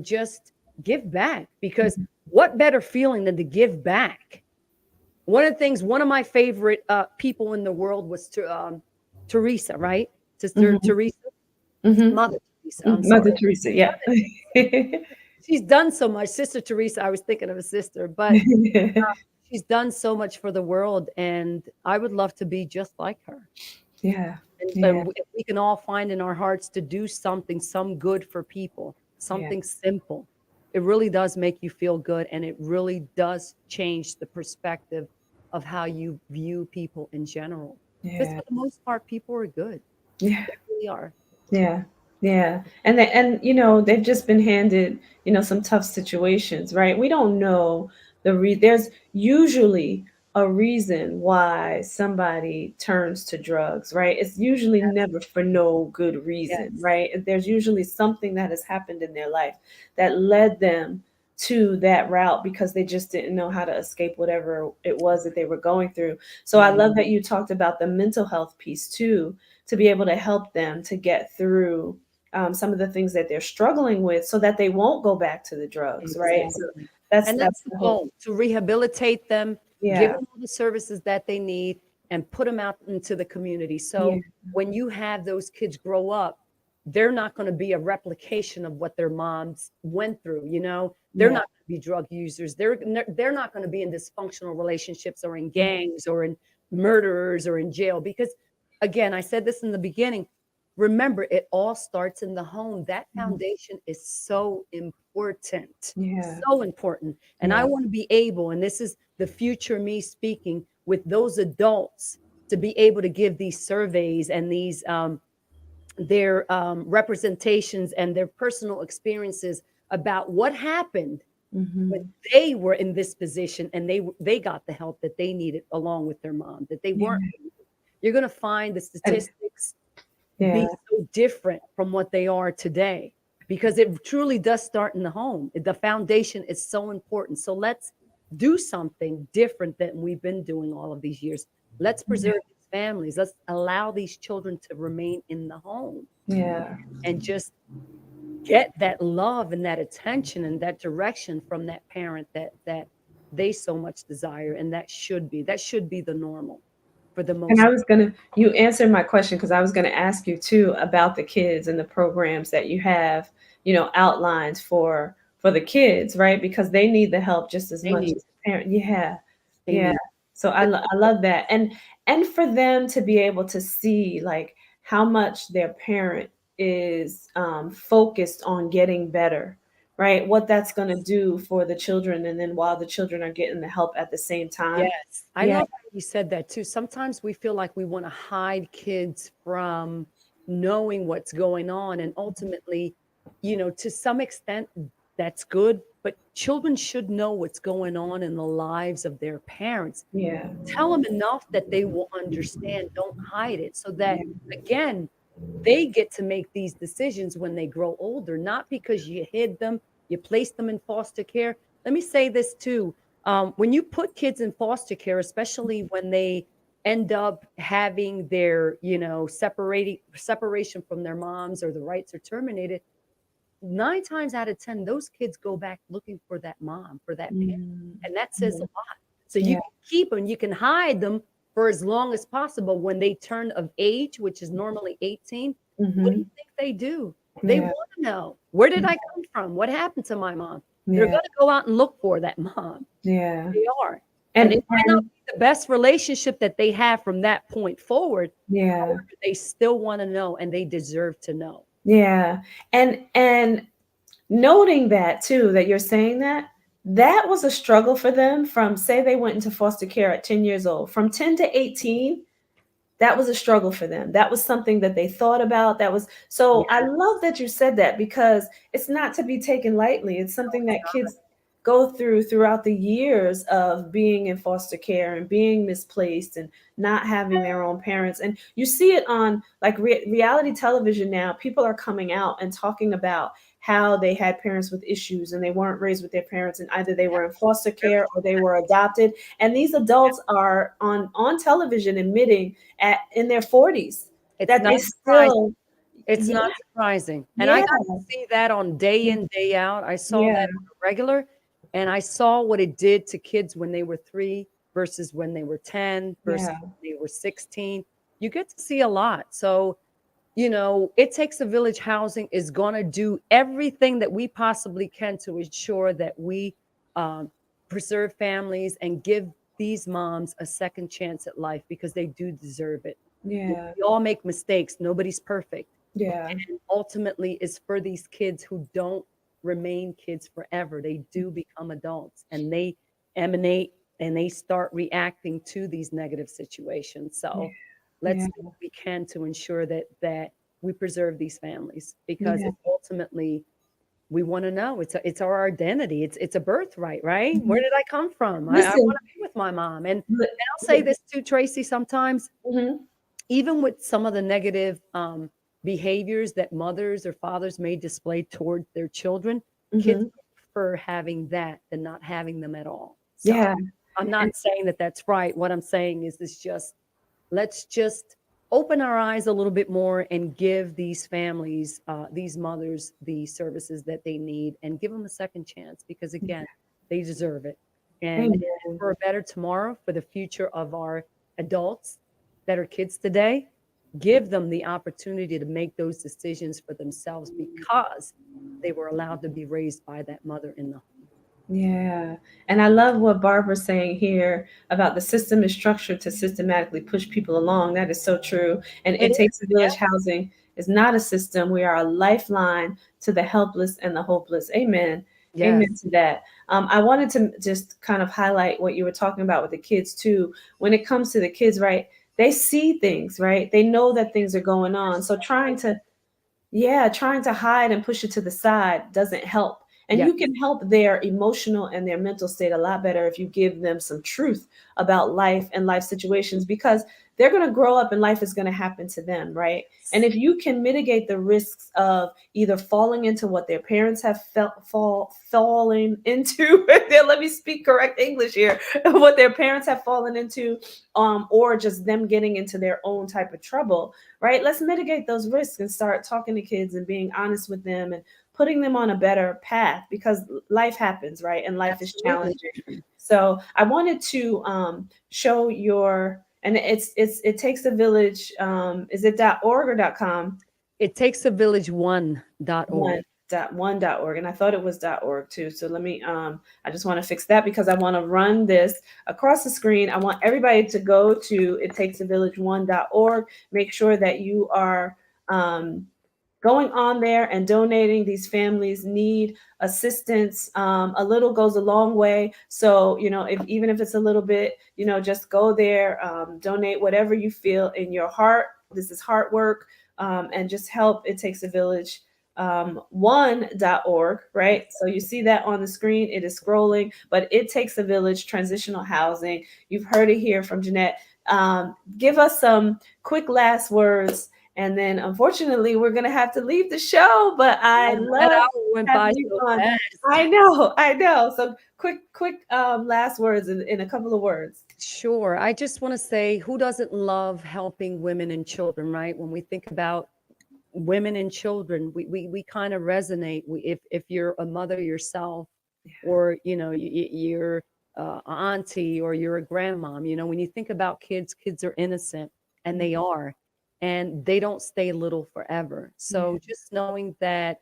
just give back, because what better feeling than to give back? One of my favorite people in the world was Teresa, right? Sister Teresa, Mother Teresa. I'm sorry. Mother Teresa, She's done so much. Sister Teresa, I was thinking of a sister, but she's done so much for the world, and I would love to be just like her. Yeah. And Yeah. if we can all find in our hearts to do something, some good for people, Yeah. something simple, it really does make you feel good, and it really does change the perspective of how you view people in general. Because Yeah. for the most part, people are good. Yeah. They really are. Yeah. Yeah. And they've just been handed, some tough situations, right? We don't know there's usually a reason why somebody turns to drugs, right? It's usually never for no good reason, Yes. right? There's usually something that has happened in their life that led them to that route because they just didn't know how to escape whatever it was that they were going through. So I Yeah. love that you talked about the mental health piece too, to be able to help them to get through some of the things that they're struggling with so that they won't go back to the drugs, right? So Exactly. that's And that's that's the the hope. goal, to rehabilitate them, give Yeah. them all the services that they need, and put them out into the community. Yeah. So when you have those kids grow up, they're not going to be a replication of what their moms went through, you know? They're Yeah. not going to be drug users. They're not going to be in dysfunctional relationships or in gangs or in murderers or in jail because again, I said this in the beginning, remember, it all starts in the home. That Mhm. foundation is so important, Yeah. so important. And I Yeah. want to be able, and this is the future me speaking, with those adults to be able to give these surveys and these their representations and their personal experiences about what happened when Hmm. they were in this position and they got the help that they needed along with their mom that they weren't. Yeah. You're going to find the And statistics yeah. be so different from what they are today because it truly does start in the home. The foundation is so important. So let's do something different than we've been doing all of these years. Let's preserve these families. Let's allow these children to remain in the home Yeah. and just get that love and that attention and that direction from that parent that they so much desire, and that should be the normal for the And most. you answered my question because I was gonna ask you too about the kids and the programs that you have, outlined for the kids, right? Because they need the help just as They much need as the parent. Yeah, they yeah. need So I love that, and for them to be able to see like how much their parent is focused on getting better, right? What that's gonna do for the children, and then while the children are getting the help at the same time. Yes, I Yeah, love how you said that too. Sometimes we feel like we want to hide kids from knowing what's going on. And ultimately, to some extent, that's good. But children should know what's going on in the lives of their parents. yeah. Tell them enough that they will understand. Don't hide it so that, Yeah. again, they get to make these decisions when they grow older, not because you hid them, you placed them in foster care. Let me say this too. When you put kids in foster care, especially when they end up having their, separation from their moms or the rights are terminated, 9 times out of 10, those kids go back looking for that mom, for that parent. Mm. And that says a Yeah. lot. So you Yeah. can keep them, you can hide them for as long as possible. When they turn of age, which is normally 18, what do you Mhm. think they do? They Yeah. want to know, where did I come from? What happened to my mom? They're Yeah. going to go out and look for that mom. Yeah. They are. And And it might not and be the best relationship that they have from that point forward. yeah. However, they still want to know and they deserve to know. Yeah. And noting that too, that you're saying that, that was a struggle for them from, say they went into foster care at 10 years old. From 10 to 18, that was a struggle for them. That was something that they thought about. That was so I Yeah, love that you said that because it's not to be taken lightly. It's something it's that kids go through throughout the years of being in foster care and being misplaced and not having their own parents. And you see it on like reality television now. People are coming out and talking about how they had parents with issues and they weren't raised with their parents, and either they were in foster care or they were adopted. And these adults are on television admitting at in their 40s it's that they not surprising. still. It's Yeah. not surprising, and I Yeah. got to see that on day in, day out. I saw that Yeah. on a regular, and I saw what it did to kids when they were 3 versus when they were 10 versus Yeah. when they were 16. You get to see a lot. So, It Takes a Village Housing is gonna do everything that we possibly can to ensure that we, um, preserve families and give these moms a second chance at life because they do deserve it. Yeah. We all make mistakes. Nobody's perfect. Yeah. And ultimately, is for these kids who don't remain kids forever. They do become adults and they emanate and they start reacting to these negative situations. Yeah. So let's Yeah. do what we can to ensure that we preserve these families because Yeah. it's ultimately we want to know it's our identity. It's a birthright, right? Where Mhm. did I come from? I want Listen. to be with my mom. And li- I'll say this too, Tracy, sometimes Mhm. even with some of the negative behaviors that mothers or fathers may display toward their children, kids Mhm. prefer having that than not having them at all. So Yeah. I'm And not saying that that's right. What I'm saying is just let's just open our eyes a little bit more and give these families, these mothers, the services that they need and give them a second chance because, again, they deserve it. And amen. for a better tomorrow, for the future of our adults that are kids today, give them the opportunity to make those decisions for themselves because they were allowed to be raised by that mother in the home. Yeah. And I love what Barbara's saying here about the system is structured to systematically push people along. That is so true. And It it is. takes a village housing is not a system. We are a lifeline to the helpless and the hopeless. Amen. Amen Yes. to that. I wanted to just kind of highlight what you were talking about with the kids too. When it comes to the kids, right? They see things, right? They know that things are going on. So trying to hide and push it to the side doesn't help. And Yes. you can help their emotional and their mental state a lot better if you give them some truth about life and life situations because they're going to grow up and life is going to happen to them, right? And if you can mitigate the risks of either falling into what their parents have fallen into, let me speak correct English here, what their parents have fallen into, or just them getting into their own type of trouble, right? Let's mitigate those risks and start talking to kids and being honest with them and putting them on a better path because life happens, right? And life is Absolutely. challenging. So I wanted to show and it takes a village. Is it .org or .com? It takes a village one.org. One.org, and I thought it was .org too. So let me I just want to fix that because I want to run this across the screen. I want everybody to go to it takes a village one.org. Make sure that you are going on there and donating. These families need assistance. A little goes a long way. So, if even if it's a little bit, just go there, donate whatever you feel in your heart. This is heart work, and just help. It takes a village. One.org, right? So you see that on the screen. It is scrolling, but it takes a village transitional housing. You've heard it here from Jannette. Give us some quick last words and then unfortunately, we're going to have to leave the show, but I That love hour went having by you so on. fast. I know. So quick last words in a couple of words. Sure. I just want to say, who doesn't love helping women and children, right? When we think about women and children, we kind of resonate. If you're a mother yourself, or you're auntie or you're a grandmom, when you think about kids, kids are innocent, and they are, and they don't stay little forever. Yeah. So just knowing that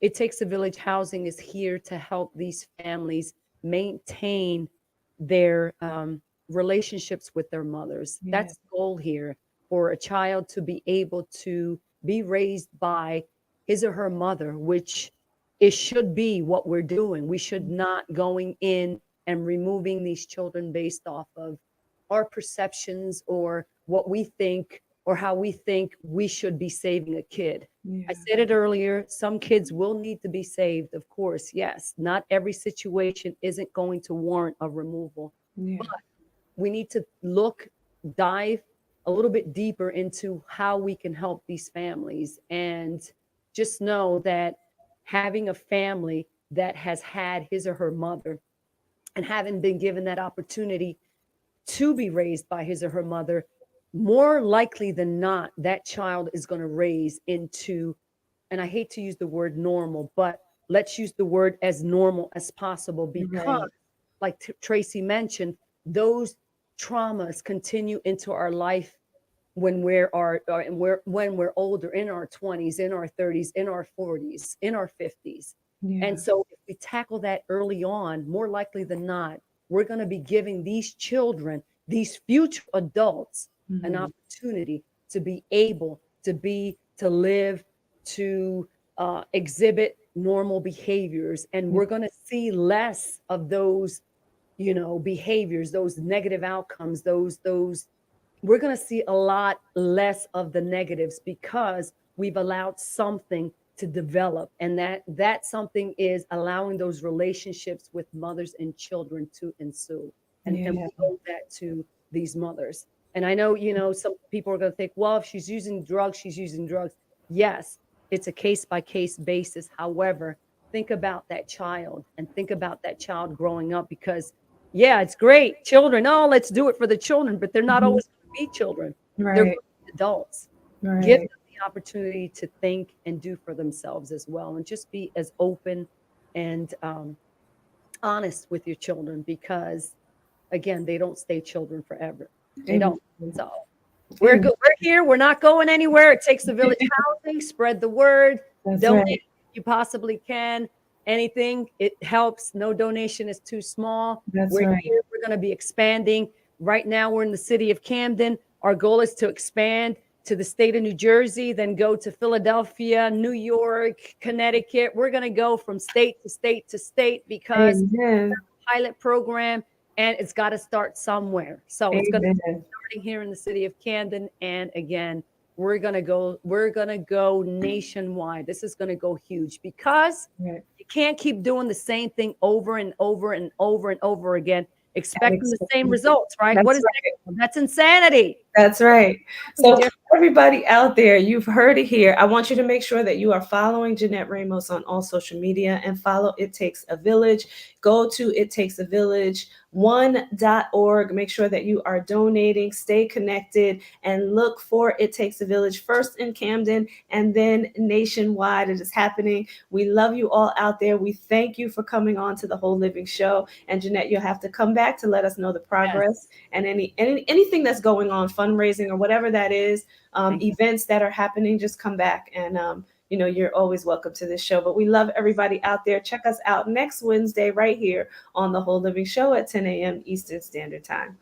it takes a village housing is here to help these families maintain their relationships with their mothers. Yeah. That's the goal here, for a child to be able to be raised by his or her mother, which it should be what we're doing. We should not going in and removing these children based off of our perceptions or what we think or how we think we should be saving a kid. Yeah. I said it earlier, some kids will need to be saved, of course, yes. Not every situation isn't going to warrant a removal, Yeah. but we need to dive a little bit deeper into how we can help these families and just know that having a family that has had his or her mother and having been given that opportunity to be raised by his or her mother, more likely than not, that child is going to raise into, and I hate to use the word normal, but let's use the word as normal as possible because, Right. like Tracy mentioned, those traumas continue into our life when when we're older, in our 20s, in our 30s, in our 40s, in our 50s. And Yeah. so if we tackle that early on, more likely than not, we're going to be giving these children, these future adults, an Mhm. opportunity to be able to live, to exhibit normal behaviors. And we're going to see less of those, behaviors, those negative outcomes, those we're going to see a lot less of the negatives because we've allowed something to develop, and that something is allowing those relationships with mothers and children to ensue, and Yeah. we owe that to these mothers. And I know, some people are going to think, well, if she's using drugs, she's using drugs. Yes, it's a case by case basis. However, think about that child and think about that child growing up, because yeah, it's great, children, oh, let's do it for the children, but they're not Mhm. always going to be children. They're going Right. to be adults. Give Right. them the opportunity to think and do for themselves as well, and just be as open and honest with your children, because again, they don't stay children forever. They Amen. don't. So we're Amen. good. We're here. We're not going anywhere. It takes the village housing. Spread the word. That's Donate right. if you possibly can. Anything, it helps. No donation is too small. That's We're right. here. We're going to be expanding. Right now, we're in the city of Camden. Our goal is to expand to the state of New Jersey, then go to Philadelphia, New York, Connecticut. We're going to go from state to state to state because Amen. pilot program, and it's got to start somewhere. So it's going to be Amen. starting here in the city of Camden, and again, we're going to go nationwide. This is going to go huge because Right. you can't keep doing the same thing over and over and over and over again, expecting the same results, right? What That's is right. that? That's insanity. That's right. Something So, different. everybody out there, you've heard it here. I want you to make sure that you are following Jannette Ramos on all social media and follow It Takes a Village. Go to ittakesavillage1.org. Make sure that you are donating, stay connected, and look for It Takes a Village first in Camden and then nationwide. It is happening. We love you all out there. We thank you for coming on to the Whole Living Show. And Jannette, you'll have to come back to let us know the progress Yes. and anything that's going on, fundraising or whatever that is, events that are happening. Just come back, and you're always welcome to this show. But we love everybody out there. Check us out next Wednesday right here on the Whole Living Show at 10 a.m. Eastern Standard Time.